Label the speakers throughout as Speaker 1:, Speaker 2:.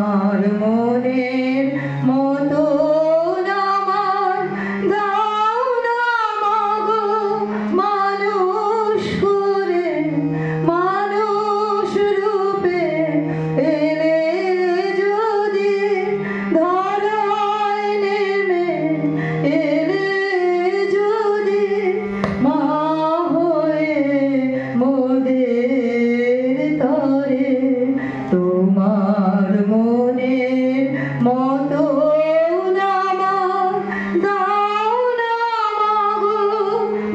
Speaker 1: তোমার মনের মতো আমার দাও না মাগো মানুষ করে মানুষ রূপে এলে যদি ধরায় নেমে এলে যদি মা হয়ে মোদের তরে তোমার মনের মতো আমার দাও না মাগো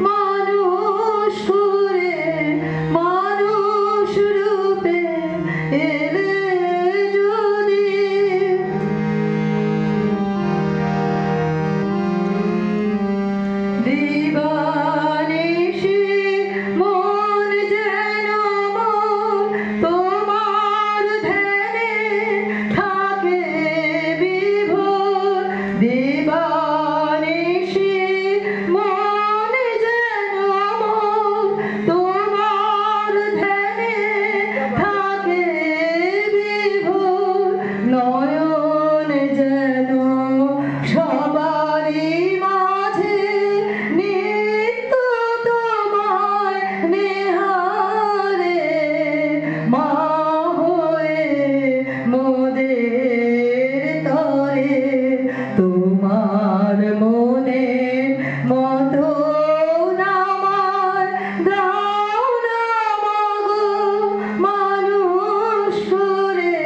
Speaker 1: মানুষ করে মানুষ রূপে এলে যদি দিবানিশি মন যেন মোর তোমার ধ্যানে থাকে বিভোর দিবানিশি মন যেন মোর তোমার ধ্যানে থাকে বিভোর নয়ন যেন সবারই মাঝে নিত্য তোমায় নেহারে মা হয়ে মোদের তরে তোমার মনের মতো আমার দাও না মাগো মানুষ করে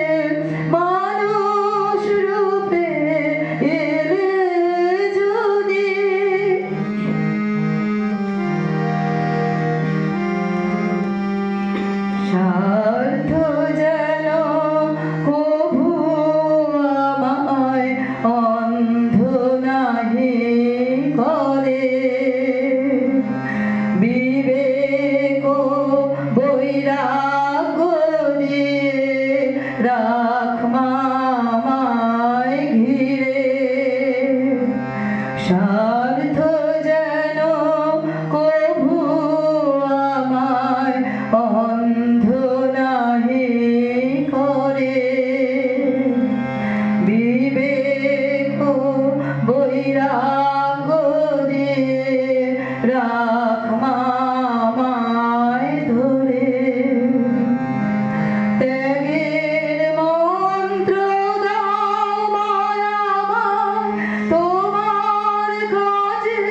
Speaker 1: মানুষ রূপে এলে যদি স্বার্থ যেন কভু আমায় অন্ধ নাহি করে বিবেক বৈরাগ্য দিয়ে রাখ মামায় ঘিরে স্বার্থ যেন কভু আমায় অন্ধ নাহি করে বিবেক বৈরাগ্য দিয়ে রাখ মামায় ধরে ত্যাগের মন্ত্র দাও মায়ামায় তোমার কাজে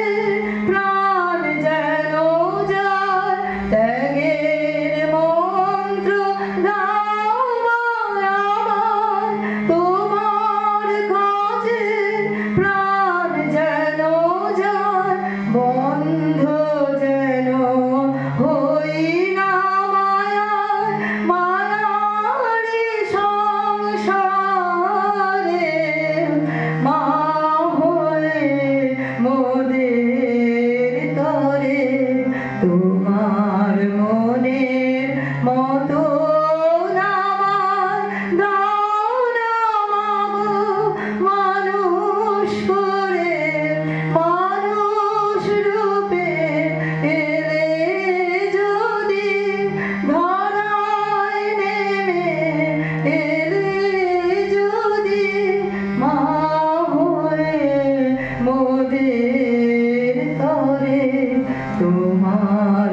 Speaker 1: প্রাণ যেন যায় ত্যাগের মন্ত্র দাও মায়ামায় তোমার কাজে প্রাণ যেন যায় বন্ধ যেন হই না মায়ায় মায়ারি সংসারে মা হয়ে মোদের তরে তোমার মনের মতো আমার দাও না মাগো মানুষ করে মানুষ রূপে এলে যদি ধরায় নেমে এলে যদি মা হয়ে মোদের তরে তোমার